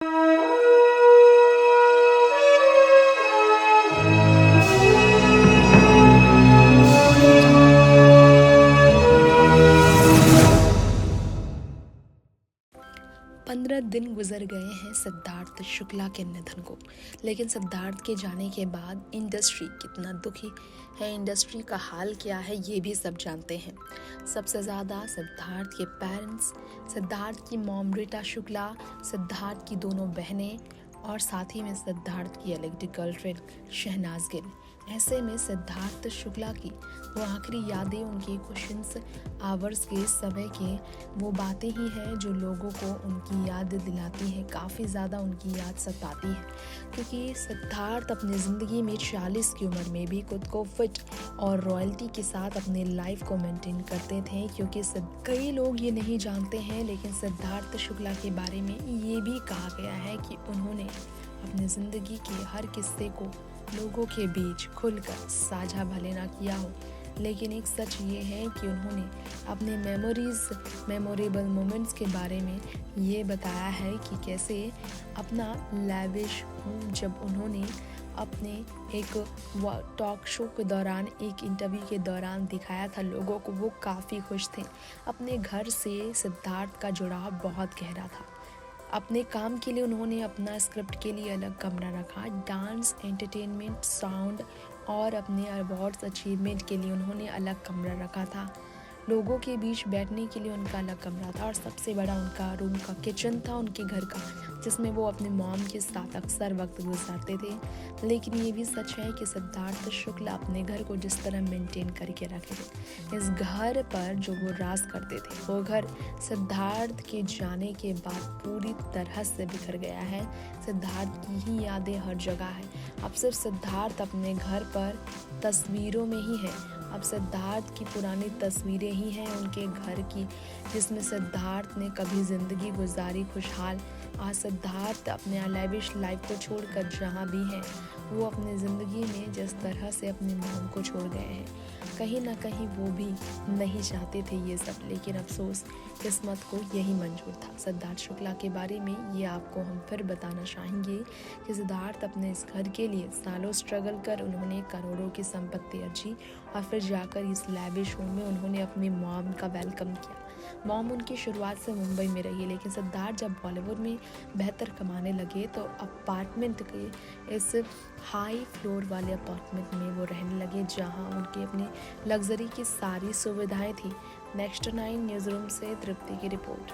15 दिन गुजर गए हैं सिद्धार्थ शुक्ला के निधन को, लेकिन सिद्धार्थ के जाने के बाद इंडस्ट्री कितना दुखी है, इंडस्ट्री का हाल क्या है, ये भी सब जानते हैं। सबसे ज़्यादा सिद्धार्थ के पेरेंट्स, सिद्धार्थ की मॉम रीटा शुक्ला, सिद्धार्थ की दोनों बहनें और साथ ही में सिद्धार्थ की अलग गर्लफ्रेंड शहनाज गिल। ऐसे में सिद्धार्थ शुक्ला की वो आखिरी यादें, उनके क्वेश्चंस आवर्स के समय के वो बातें ही हैं जो लोगों को उनकी याद दिलाती हैं, काफ़ी ज़्यादा उनकी याद सताती है। क्योंकि सिद्धार्थ अपनी ज़िंदगी में 40 की उम्र में भी खुद को फिट और रॉयल्टी के साथ अपने लाइफ को मेंटेन करते थे। क्योंकि कई लोग ये नहीं जानते हैं, लेकिन सिद्धार्थ शुक्ला के बारे में ये भी कहा गया है कि उन्होंने अपनी ज़िंदगी के हर किस्से को लोगों के बीच खुलकर साझा भले ना किया हो, लेकिन एक सच ये है कि उन्होंने अपने मेमोरेबल मोमेंट्स के बारे में ये बताया है कि कैसे अपना लैविश होम जब उन्होंने अपने एक टॉक शो के दौरान, एक इंटरव्यू के दौरान दिखाया था लोगों को, वो काफ़ी खुश थे। अपने घर से सिद्धार्थ का जुड़ाव बहुत गहरा था। अपने काम के लिए उन्होंने अपना स्क्रिप्ट के लिए अलग कमरा रखा, डांस, एंटरटेनमेंट, साउंड और अपने अवार्ड्स अचीवमेंट के लिए उन्होंने अलग कमरा रखा था। लोगों के बीच बैठने के लिए उनका अलग कमरा था और सबसे बड़ा उनका रूम का किचन था उनके घर का, जिसमें वो अपने मॉम के साथ अक्सर वक्त गुजारते थे। लेकिन ये भी सच है कि सिद्धार्थ शुक्ला अपने घर को जिस तरह मेंटेन करके रखे थे, इस घर पर जो वो राज करते थे, वो घर सिद्धार्थ के जाने के बाद पूरी तरह से बिखर गया है। सिद्धार्थ की ही यादें हर जगह है। अब सिर्फ सिद्धार्थ अपने घर पर तस्वीरों में ही है। अब सिद्धार्थ की पुरानी तस्वीरें ही हैं उनके घर की, जिसमें सिद्धार्थ ने कभी ज़िंदगी गुजारी खुशहाल। आज सिद्धार्थ अपने लैविश लाइफ को छोड़कर जहाँ भी हैं, वो अपनी ज़िंदगी में जिस तरह से अपनी मॉम को छोड़ गए हैं, कहीं ना कहीं वो भी नहीं चाहते थे ये सब, लेकिन अफसोस किस्मत को यही मंजूर था। सिद्धार्थ शुक्ला के बारे में ये आपको हम फिर बताना चाहेंगे कि सिद्धार्थ अपने इस घर के लिए सालों स्ट्रगल कर उन्होंने करोड़ों की संपत्ति अर्जी और फिर जाकर इस लैविश होम में उन्होंने अपनी मॉम का वेलकम किया। मॉम उनकी शुरुआत से मुंबई में रही, लेकिन सिद्धार्थ जब बॉलीवुड में बेहतर कमाने लगे तो अपार्टमेंट के इस हाई फ्लोर वाले अपार्टमेंट में वो रहने लगे, जहां उनके अपने लग्जरी की सारी सुविधाएं थी। नेक्स्ट 9 न्यूज़ रूम से तृप्ति की रिपोर्ट।